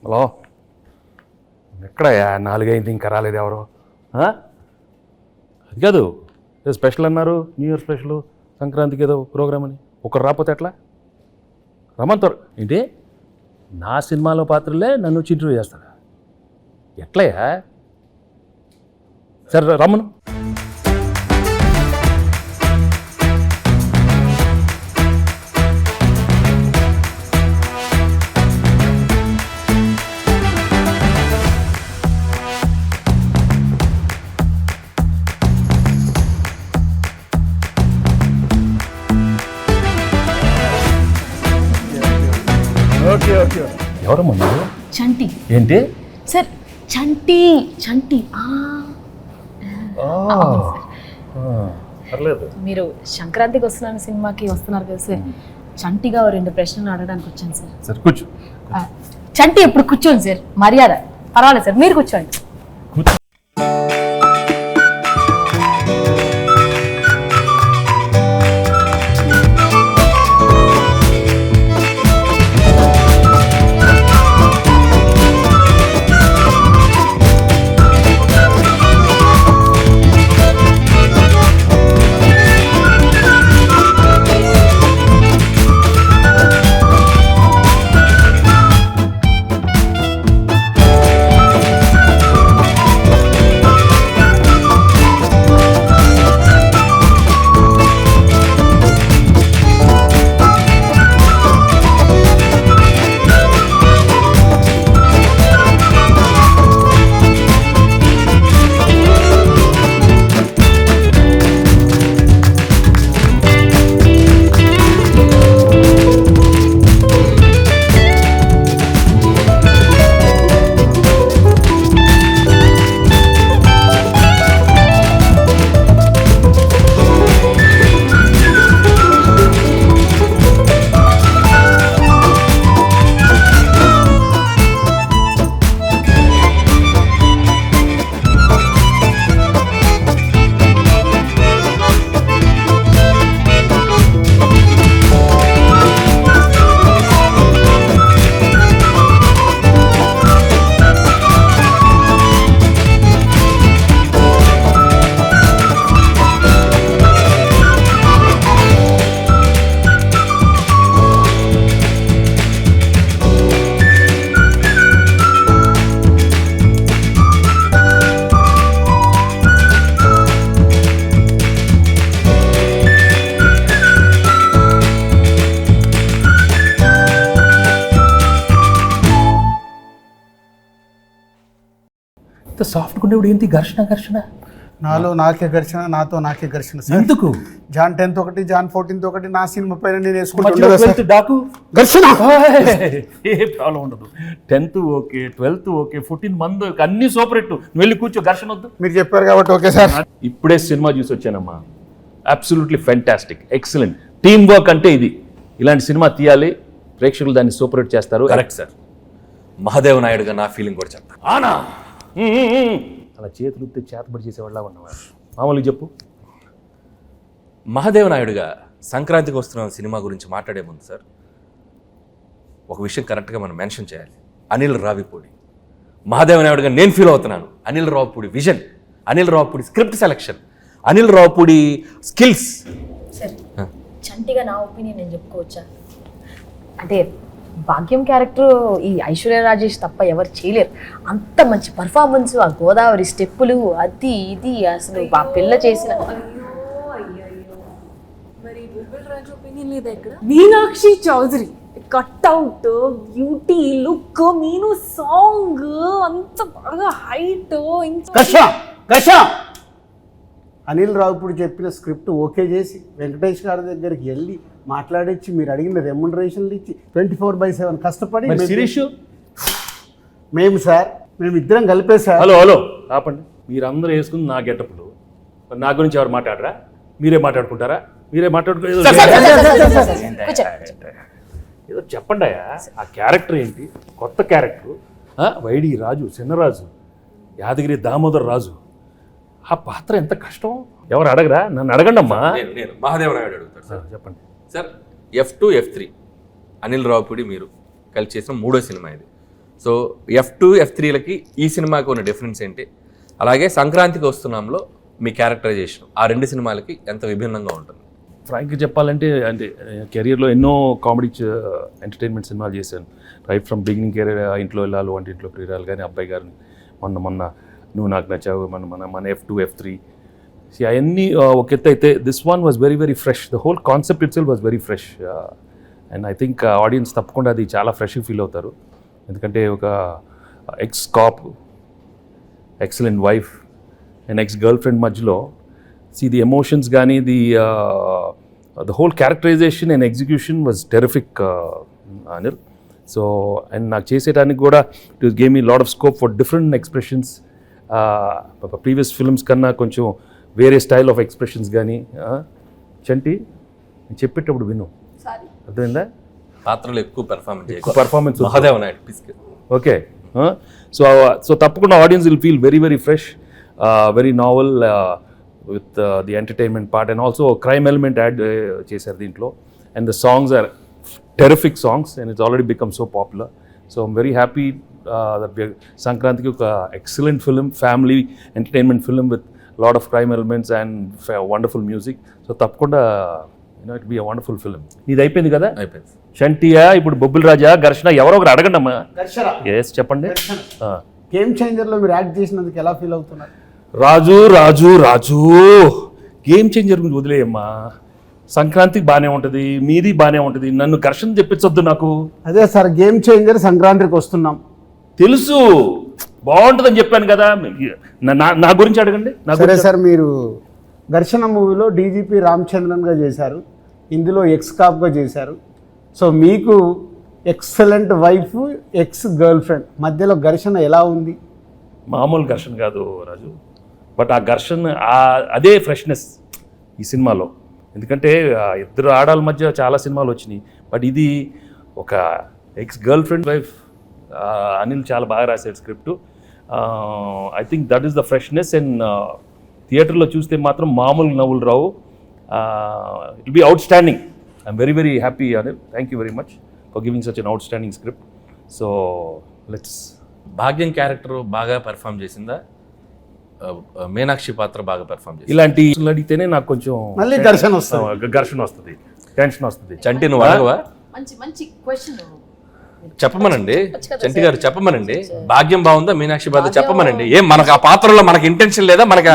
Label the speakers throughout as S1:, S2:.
S1: Hello, ఎక్కడయ్యా 4 అయింది ఇంకా రాలేదు ఎవరు? అది కాదు, ఏదో స్పెషల్ అన్నారు, న్యూ ఇయర్ స్పెషల్, సంక్రాంతికి ఏదో ప్రోగ్రామ్ అని. ఒకరు రాకపోతే ఎట్లా? రమ్మంటారు ఏంటి? నా సినిమాలో పాత్రలే నన్ను వచ్చి ఇంటర్వ్యూ చేస్తారా? ఎట్లయ్యా? సరే రమ్మను. Okay okay. ఎవరమ్మా మీరు?
S2: చంటి.
S1: ఏంటి
S2: సార్ చంటి చంటి.
S1: పర్లేదు.
S2: మీరు సంక్రాంతికి వస్తున్నాను సినిమాకి వస్తున్నారు కదా సార్, చంటిగా 2 ప్రశ్నలు అడగడానికి వచ్చాను సార్.
S1: సరే కూర్చో.
S2: చంటి ఎప్పుడు కూర్చోండి సార్, మర్యాద. పర్వాలేదు సార్, మీరు కూర్చోండి.
S1: సాఫ్ట్గా ఉండేవాడు ఏంటి? ఘర్షణ
S3: నాలో నాకే ఘర్షణ, నాతో నాకే ఘర్షణ.
S1: ఎందుకు?
S3: జాన్ 10th ఒకటి, జాన్ 14th ఒకటి, నా సినిమా పైన నేను
S1: డాకు
S3: ఘర్షణ.
S1: ఏ ప్రాబ్లం ఉండదు. 10th ఓకే, 12th ఓకే, 14 మంది అన్ని సూపర్ హిట్. నువ్వు వెళ్ళి కూర్చో, ఘర్షణ వద్దు.
S3: మీరు చెప్పారు కాబట్టి ఓకే సార్.
S1: ఇప్పుడే సినిమా చూసి వచ్చానమ్మా. Absolutely fantastic, excellent. Team work అంటే ఇది. ఇలాంటి సినిమా తీయాలి, ప్రేక్షకులు దాన్ని సూపర్ హిట్ చేస్తారు.
S4: Correct sir. మహాదేవ నాయుడుగా నా ఫీలింగ్ కూడా చెప్తాను.
S1: ఆనా అలా చేతులు ఉత్తే చేతబడి చేసేవాళ్ళ ఉన్నవా? మామూలుగా చెప్పు.
S4: మహాదేవ నాయుడుగా సంక్రాంతికి వస్తున్న సినిమా గురించి మాట్లాడే ముందు సార్, ఒక విషయం కరెక్ట్గా మనం మెన్షన్ చేయాలి. అనిల్ రావిపూడి. మహాదేవ నాయుడుగా నేను ఫీల్ అవుతున్నాను. Anil Ravipudi vision, Anil Ravipudi script selection, Anil Ravipudi skills.
S2: Sir చంటిగా నా ఒపీనియన్ నేను చెప్పుకోవచ్చా? అంటే భాగ్యం క్యారెక్టర్ ఈ ఐశ్వర్య రాజేష్ తప్ప ఎవరు చేయలేరు. అంత మంచి పర్ఫార్మెన్స్, ఆ గోదావరి స్టెప్పులు, అది ఇది అసలు ఆ పిల్ల చేసిన.
S5: Meenakshi Chaudhary cutout, beauty, look, మీను సాంగ్ అంత బాగా హైట్.
S3: అనిల్ రావిపూడి చెప్పిన స్క్రిప్ట్ ఓకే చేసి వెంకటేష్ గారి దగ్గరికి వెళ్ళి మాట్లాడించి మీరు అడిగిన రెమ్యునరేషన్లు ఇచ్చి 24/7 కష్టపడి మేము సార్, మేమిద్దరం కలిపే సార్.
S1: హలో ఆపండి. మీరందరూ వేసుకుని నా గెటప్లు, నా గురించి ఎవరు మాట్లాడరా? మీరే మాట్లాడుకుంటారా? మీరే మాట్లాడుకో. ఏదో చెప్పండి. ఆ క్యారెక్టర్ ఏంటి? కొత్త క్యారెక్టర్. వైడి రాజు, చిన్నరాజు, యాదగిరి దామోదర్ రాజు. ఆ పాత్ర ఎంత కష్టం. ఎవరు అడగరా? నన్ను అడగండి అమ్మా.
S4: నేను మహాదేవ నాయుడు అడుగుతాను సార్.
S1: చెప్పండి
S4: sir. F2, F3 Anil Ravipudi మీరు కలిసి చేసిన 3వ సినిమా ఇది. సో F2 F3లకి ఈ సినిమాకి ఉన్న డిఫరెన్స్ ఏంటి, అలాగే సంక్రాంతికి వస్తున్నాంలో మీ క్యారెక్టరైజేషన్ ఆ 2 సినిమాలకి ఎంత విభిన్నంగా ఉంటుంది?
S1: ఫ్రాంక్గా చెప్పాలంటే అంటే కెరియర్లో ఎన్నో కామెడీ ఎంటర్టైన్మెంట్ సినిమాలు చేశాను. రైట్ ఫ్రమ్ బిగినింగ్ కెరీర్, ఇంట్లో వెళ్ళాలి, వంటింట్లో ప్రియురాలు కానీ, అబ్బాయి గారిని, మొన్న నువ్వు నాకు నచ్చావు, మన F2 F3 అవన్నీ ఒక ఎత్తు అయితే this one was very very fresh. The whole concept itself was very fresh and I think audience తప్పకుండా అది చాలా ఫ్రెష్గా ఫీల్ అవుతారు. ఎందుకంటే ఒక ex cop, excellent wife and ex girlfriend మధ్యలో ది ఎమోషన్స్ కానీ the whole characterization and execution was terrific Anil. So and నాకు చేసేటానికి కూడా it gave me lot of scope for different expressions. Previous films కన్నా కొంచెం వేరే స్టైల్ ఆఫ్ ఎక్స్ప్రెషన్స్ కానీ. చంటి నేను చెప్పేటప్పుడు విను, అర్థమైందా?
S4: పాత్రలు ఎక్కువ
S1: పర్ఫార్మెన్స్
S4: మహాదేవ్ నాయుడు పిస్కెట్.
S1: ఓకే. సో తప్పకుండా audience will feel very very fresh, very novel with the entertainment part and also crime element add చేశారు దీంట్లో. And the songs are terrific songs and it's already become so popular. So I'm very happy that సంక్రాంతికి ఒక excellent film, family entertainment film with lot of crime elements and wonderful music. So తప్పకుండా it be a wonderful film. ఇది అయిపోయింది కదా?
S4: అయిపోయింది.
S1: షంటియా, ఇప్పుడు బొబ్బుల్ రాజా, ఘర్షణ, ఎవరో ఒకరు అడగండి అమ్మా. ఎస్ చెప్పండి.
S3: గేమ్ చేంజర్లో మీరు యాక్ట్ చేసినందుకు ఎలా ఫీల్ అవుతున్నారు?
S1: రాజు రాజు రాజు గేమ్ చేంజర్ గురించి వదిలేయమ్మా. సంక్రాంతికి బాగానే ఉంటుంది, మీది బాగానే ఉంటుంది, నన్ను ఘర్షణ చెప్పించొద్దు నాకు.
S3: అదే సార్, గేమ్ చేంజర్ సంక్రాంతికి వస్తున్నాం
S1: తెలుసు, బాగుంటుందని చెప్పాను కదా. నా గురించి అడగండి.
S3: సరే సార్, మీరు ఘర్షణ మూవీలో డీజీపీ రామచంద్రన్గా చేశారు, ఇందులో ఎక్స్ కాప్గా చేశారు. సో మీకు excellent wife, ex girlfriend మధ్యలో ఘర్షణ ఎలా ఉంది?
S1: మామూలు ఘర్షణ కాదు రాజు, బట్ ఆ ఘర్షణ అదే ఫ్రెష్నెస్ ఈ సినిమాలో. ఎందుకంటే ఇద్దరు ఆడాల మధ్య చాలా సినిమాలు వచ్చినాయి, బట్ ఇది ఒక ex girlfriend wife. Anil చాలా బాగా రాశాడు script. I think that is the freshness. And థియేటర్లో చూస్తే మాత్రం మామూలు నవ్వులు రావు. It be outstanding. I'm very very happy Anil. Thank you very much for giving such an outstanding script. So let's.
S4: Bhagyam character బాగా పెర్ఫామ్ చేసిందా, మీనాక్షి పాత్ర బాగా పెర్ఫామ్ చేసింది?
S1: ఇలాంటి అడిగితేనే నాకు కొంచెం
S3: మళ్ళీ ఘర్షణ వస్తుంది,
S1: టెన్షన్ వస్తుంది.
S4: చంటి నువ్వు అడగవా?
S2: మంచి క్వశ్చన్
S4: చెప్పమనండి చంటి గారు, చెప్పమనండి. భాగ్యం బాగుందా, మీనాక్షి పాత్ర చెప్పమనండి. ఏం మనకు ఆ పాత్రలో మనకి ఇంటెన్షన్ లేదా? మనకి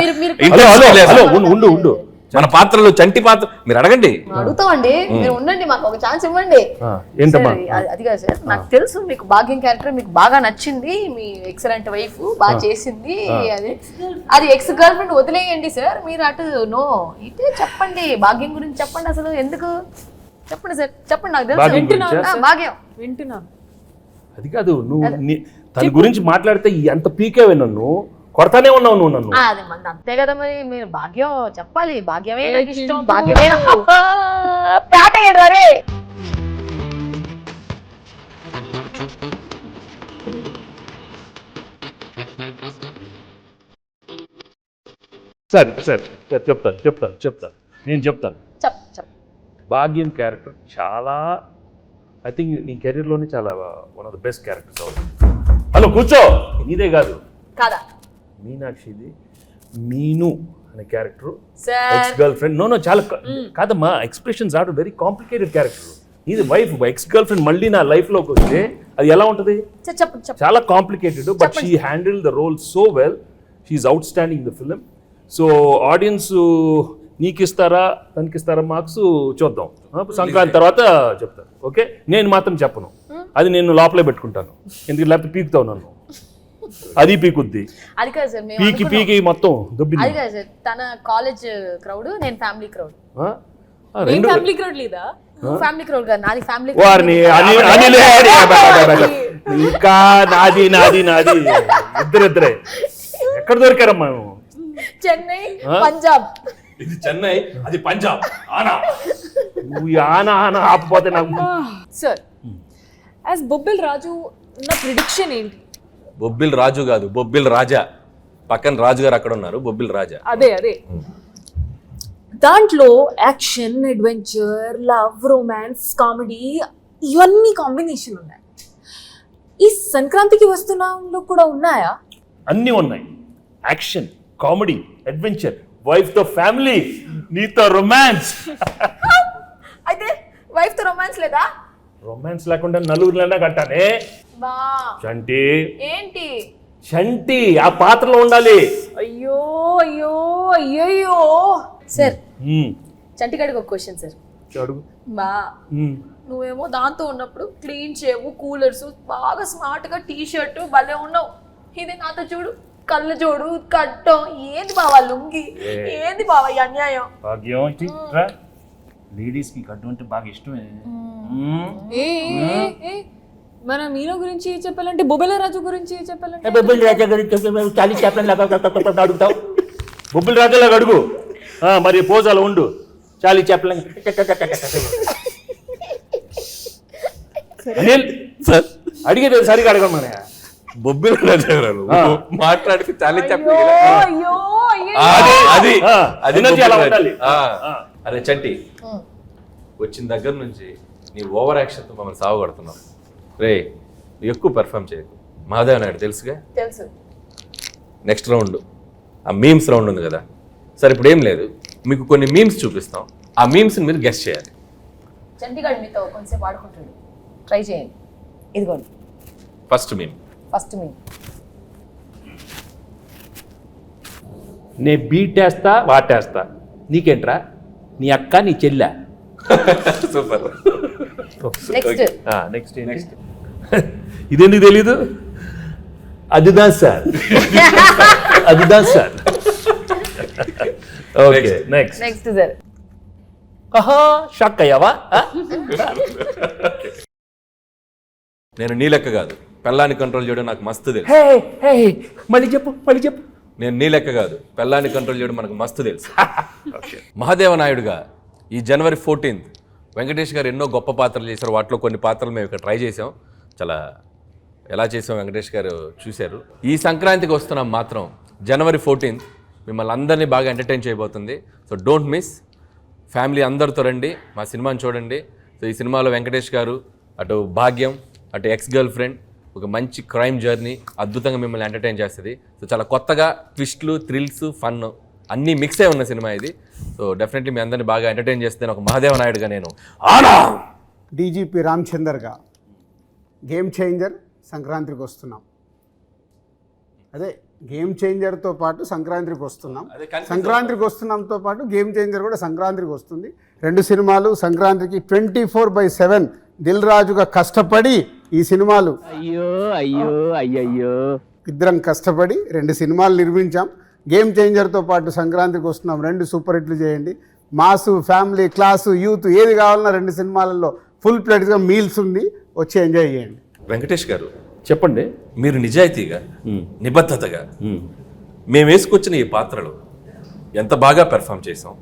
S1: ఉండు
S4: మన పాత్రలో చంటి పాత్ర మీరు అడగండి.
S2: అడుగుతామండి, మీరు ఉండండి, మాకు ఒక ఛాన్స్ ఇవ్వండి.
S1: ఏంటమ్మా?
S2: అది కాదు సార్, నాకు తెలుసు మీకు భాగ్యం క్యారెక్టర్ మీకు బాగా నచ్చింది, మీ ఎక్సలెంట్ వైఫ్ బాగా చేసింది. అది ఎక్స్ గర్ల్ ఫ్రెండ్ వదిలేయండి సార్, మీరు అటు నో ఇటే చెప్పండి, భాగ్యం గురించి చెప్పండి. అసలు ఎందుకు చెప్పండి సార్, చెప్పండి. నాకు తెలుసు భాగ్యం
S5: వింటున్నాను.
S1: అది కాదు, నువ్వు తన గురించి మాట్లాడితే ఎంత పీకేవే, నన్ను కొడతానే ఉన్నావు నువ్వు నన్ను.
S2: అది మంది అంతే కదా మరి, మీరు భాగ్యం చెప్పాలి. భాగ్యమే నాకు ఇష్టం, భాగ్యమే పేట ఏడారే.
S1: సరే చెప్తాను నేను చెప్తాను. భాగ్యం క్యారెక్టర్ చాలా, ఐ థింక్ నీ కెరీర్లోనే చాలా one of the best characters అవుతుంది. హలో కూర్చో, నీదే కాదు
S2: కాదా
S1: మీనాక్షిది. మీను అనే character ex girlfriend. No చాలా కాదమ్మా, expressions are very complicated character. ఇది వైఫ్, ఎక్స్ గర్ల్ ఫ్రెండ్ మళ్ళీ నా లైఫ్లోకి వస్తే అది ఎలా ఉంటుంది? చాలా complicated, but she handle the role so well. She is outstanding the film. So audience నీకు ఇస్తారా తనకి ఇస్తారా మార్క్స్ చూద్దాం, సంక్రాంతి తర్వాత చెప్తాను. ఓకే, నేను మాత్రం చెప్పను, అది నేను లోపలే పెట్టుకుంటాను. ఎందుకు లేకపోతే పీకుతావు నన్ను, అది పీకుద్ది.
S2: అది కాదు సార్,
S1: పీకి మొత్తం దొబ్బింది.
S2: అది కాదు సార్, తన కాలేజ్ క్రౌడ్, నేను ఫ్యామిలీ క్రౌడ్.
S5: ఫ్యామిలీ క్రౌడ్ లేదా?
S2: ఫ్యామిలీ క్రౌడ్ కాదు, నాది ఫ్యామిలీ.
S1: వారిని ఇంకా నాది ఇద్దరే ఎక్కడ దొరికారమ్మా?
S2: చెన్నై, పంజాబ్.
S4: ఇది చెన్నై, అది పంజాబ్.
S1: నువ్వు ఆనా ఆపపోతే నాకు.
S5: సార్ యాజ్ బొబ్బిల్ రాజు నా ప్రిడిక్షన్ ఏంటి?
S4: బొబ్బిల్ రాజు కాదు, బొబ్బిల్ రాజా. పక్కన రాజు గారు అక్కడ ఉన్నారు, బొబ్బిల్ రాజా.
S5: అదే దాంట్లో action, adventure, love, romance, comedy ఇవన్నీ కాంబినేషన్ ఉన్నాయి. ఈ సంక్రాంతికి వస్తున్నాంలో కూడా ఉన్నాయా?
S1: అన్నీ ఉన్నాయి. యాక్షన్, కామెడీ, అడ్వెంచర్, వైఫ్తో ఫ్యామిలీ, నీతో రొమాన్స్.
S2: అయితే వైఫ్ తో రొమాన్స్ లేదా?
S1: రొమాన్స్ లేకుండా నలుగురిలోనే కట్టానే.
S2: బా
S1: చంటి,
S2: ఏంటి?
S1: చంటి ఆ పాత్రలో ఉండాలి.
S2: అయ్యో అయ్యో అయ్యయ్యో. సార్ చంటిగాడికి ఒక క్వశ్చన్ సార్.
S1: అడుగు.
S2: బా నువ్వేమో దాంతో ఉన్నప్పుడు క్లీన్ చేవు, కూలర్స్, బాగా స్మార్ట్ గా టీ షర్ట్ భలే ఉన్నావు. ఇది నాతో చూడు, కళ్ళు చూడు, కట్టం. ఏంది బావా లుంగి? ఏంది బావా ఈ అన్యాయం?
S1: భాగ్యం లేడీస్ కి కట్టు అంటే బాగా ఇష్టమే.
S5: ఏ ఏ, ఏ, మన మీనో గురించి చెప్పాలంటే బొబ్బిల రాజు గురించి చెప్పాలంటే
S1: బొబ్బిల్ రాజా గురించి చాలీ చెప్పండి అడుగుతావు. బొబ్బిల్ రాజాలాగా అడుగు. మరి పోజాలు ఉండు. చాలీ చెప్పలేం. అనిల్
S4: సార్
S1: అడిగేది సరిగా అడగమని.
S4: బొబ్బిల రాజా గారు మాట్లాడితే చాలా చెప్పి
S2: అయ్యో అయ్యో.
S4: అది
S1: ఆ,
S4: అది
S1: energy అలా
S4: బొబ్బిల
S1: ఉండాలి.
S4: రాజు. అరే చంటి, వచ్చిన దగ్గర నుంచి నీ ఓవర్ యాక్షన్తో మమ్మల్ని సావగొడుతున్నావు. రే ఎక్కువ పెర్ఫామ్ చేయకు. మహాదేవ్ నాయుడు తెలుసుగా.
S2: తెలుసు.
S4: నెక్స్ట్ రౌండ్ ఆ మీమ్స్ రౌండ్ ఉంది కదా. సరే ఇప్పుడు ఏం లేదు, మీకు కొన్ని మీమ్స్ చూపిస్తాం. ఆ మీమ్స్ని మీరు గెస్ట్ చేయాలి.
S2: చంటిగాడు మీతో కొంచెంసేపు ఆడుకుంటాడు, ట్రై చేయండి. ఇదిగోండి
S4: ఫస్ట్ మీమ్.
S2: ఫస్ట్ మీ
S1: నే బీటేస్తా వాటేస్తా, నీకేంట్రా? నీ అక్క నీ చెల్లె.
S4: సూపర్.
S2: నెక్స్ట్.
S1: నెక్స్ట్ ఇదెందుకు తెలీదు? అదిదా సార్, అదిదా sir. Okay next.
S2: Next sir.
S1: ఆహా షాక్ అయ్యావా?
S4: నేను నీ లెక్క కాదు, పెళ్ళాన్ని కంట్రోల్ చేయడం నాకు మస్తు తెలుసు.
S1: హే హే మళ్ళీ చెప్పు.
S4: నేను నీ లెక్క కాదు, పెళ్ళాన్ని కంట్రోల్ చేయడం మనకు మస్తు తెలుసు. మహాదేవ నాయుడుగా ఈ జనవరి 14th వెంకటేష్ గారు ఎన్నో గొప్ప పాత్రలు చేశారు. వాటిలో కొన్ని పాత్రలు మేము ఇక్కడ ట్రై చేసాం. చాలా ఎలా చేసాం వెంకటేష్ గారు చూశారు. ఈ సంక్రాంతికి వస్తున్నాం మాత్రం జనవరి 14th మిమ్మల్ని అందరినీ బాగా ఎంటర్టైన్ చేయబోతుంది. So don't miss. ఫ్యామిలీ అందరితో రండి, మా సినిమాని చూడండి. సో ఈ సినిమాలో వెంకటేష్ గారు, అటు భాగ్యం, అటు ఎక్స్ గర్ల్ ఫ్రెండ్, ఒక మంచి క్రైమ్ జర్నీ అద్భుతంగా మిమ్మల్ని ఎంటర్టైన్ చేస్తుంది. సో చాలా కొత్తగా ట్విస్ట్లు, థ్రిల్స్, ఫన్ అన్నీ మిక్స్ అయి ఉన్న సినిమా ఇది. సో డెఫినెట్లీ మీ అందరినీ బాగా ఎంటర్టైన్ చేస్తే ఒక మహాదేవ నాయుడుగా నేను ఆనా
S3: డీజీపీ రామచందర్గా గేమ్ చేంజర్ సంక్రాంతికి వస్తున్నాం. అదే గేమ్ చేంజర్తో పాటు సంక్రాంతికి వస్తున్నాం. సంక్రాంతికి వస్తున్నాంతో పాటు గేమ్ చేంజర్ కూడా సంక్రాంతికి వస్తుంది. రెండు సినిమాలు సంక్రాంతికి 24/7 దిల్ రాజుగా కష్టపడి ఈ సినిమాలు అయ్యో ఇద్దరం కష్టపడి రెండు సినిమాలు నిర్మించాం. గేమ్ చేంజర్తో పాటు సంక్రాంతికి వస్తున్నాం. రెండు సూపర్ హిట్లు చేయండి. మాసు, ఫ్యామిలీ, క్లాసు, యూత్ ఏది కావాలన్నా రెండు సినిమాలలో ఫుల్ ప్లేట్గా మీల్స్ ఉంది. వచ్చి ఎంజాయ్ చేయండి.
S4: వెంకటేష్ గారు
S1: చెప్పండి.
S4: మీరు నిజాయితీగా, నిబద్ధతగా మేము వేసుకొచ్చిన ఈ పాత్రలు ఎంత బాగా పెర్ఫామ్ చేసాం,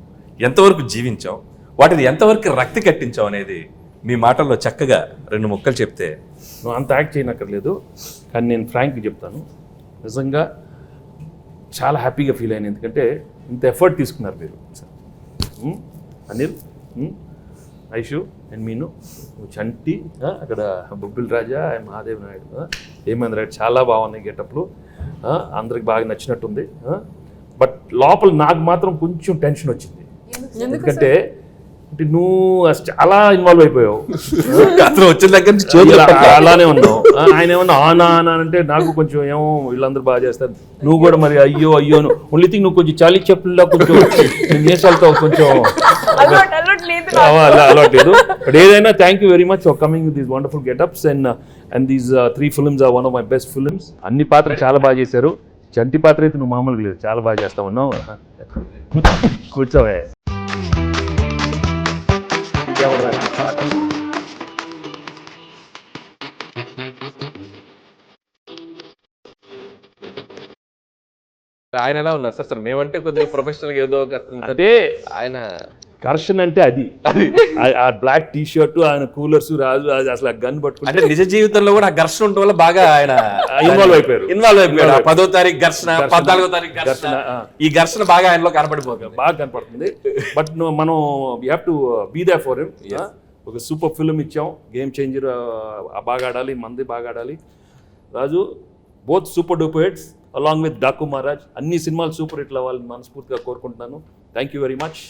S4: ఎంతవరకు జీవించాం, వాటిని ఎంతవరకు రక్తి కట్టించాం అనేది మీ మాటల్లో చక్కగా రెండు ముక్కలు చెప్తే.
S1: నువ్వు అంత యాక్ట్ చేయనక్కర్లేదు, కానీ నేను ఫ్రాంక్గా చెప్తాను. నిజంగా చాలా హ్యాపీగా ఫీల్ అయ్యాను. ఎందుకంటే ఇంత ఎఫర్ట్ తీసుకున్నారు మీరు. అనిల్, ఐషు అండ్ మీను, చంటి, అక్కడ బొబ్బిల్ రాజా అండ్ మహాదేవ్ నాయుడు, హేమంత్ రెడ్డి చాలా బాగున్నాయి గెటప్లు. అందరికి బాగా నచ్చినట్టుంది. బట్ లోపల నాకు మాత్రం కొంచెం టెన్షన్ వచ్చింది. ఎందుకంటే నువ్వు చాలా ఇన్వాల్వ్ అయిపోయావు.
S4: అతను వచ్చిన దగ్గర నుంచి
S1: అలానే ఉన్నావు. ఆయన ఏమన్నా ఆనా అంటే నాకు కొంచెం ఏమో వీళ్ళందరూ బాగా చేస్తారు, నువ్వు కూడా మరి అయ్యో ఓన్లీ థింగ్ నువ్వు కొంచెం చాలీ చెప్పుల్లో కొంచెం నేసాలతో కొంచెం అలవాటు లేదు. బట్ ఏదైనా thank you very much for coming with these wonderful getups and these 3 films are one of my best films. అన్ని పాత్రలు చాలా బాగా చేశారు. చంటి పాత్ర అయితే నువ్వు మామూలుగా లేదు, చాలా బాగా చేస్తా ఉన్నావు. కూర్చోవే.
S4: ఆయన ఎలా ఉన్నారు సార్? సార్ మేమంటే కొద్దిగా ప్రొఫెషనల్ ఏదో
S1: అంటే
S4: ఆయన
S1: కర్షన్ అంటే అది ఆ బ్లాక్ టీ షర్ట్, ఆయన కూలర్స్, రాజు అసలు ఆ గన్ పట్టుకుంటే
S4: అంటే నిజ జీవితంలో కూడా ఆ ఘర్షణ ఉండటం వల్ల బాగా ఆయన
S1: ఇన్వాల్వ్ అయిపోయారు.
S4: 10వ తారీఖు ఘర్షణ, 14వ తారీఖు ఘర్షణ, ఈ ఘర్షణ బాగా ఆయనలో కనపడిపోతుంది,
S1: బాగా కనపడుతుంది. బట్ మనం we have to be there for him. ఒక సూపర్ ఫిల్మ్ ఇచ్చాం, గేమ్ చేంజర్. బాగా ఆడాలి, మంది బాగా ఆడాలి. Raju both super duper hits along with Daku Maharaj అన్ని సినిమాలు సూపర్ హిట్లు అవ్వాలని మనస్ఫూర్తిగా కోరుకుంటున్నాను. Thank you very much.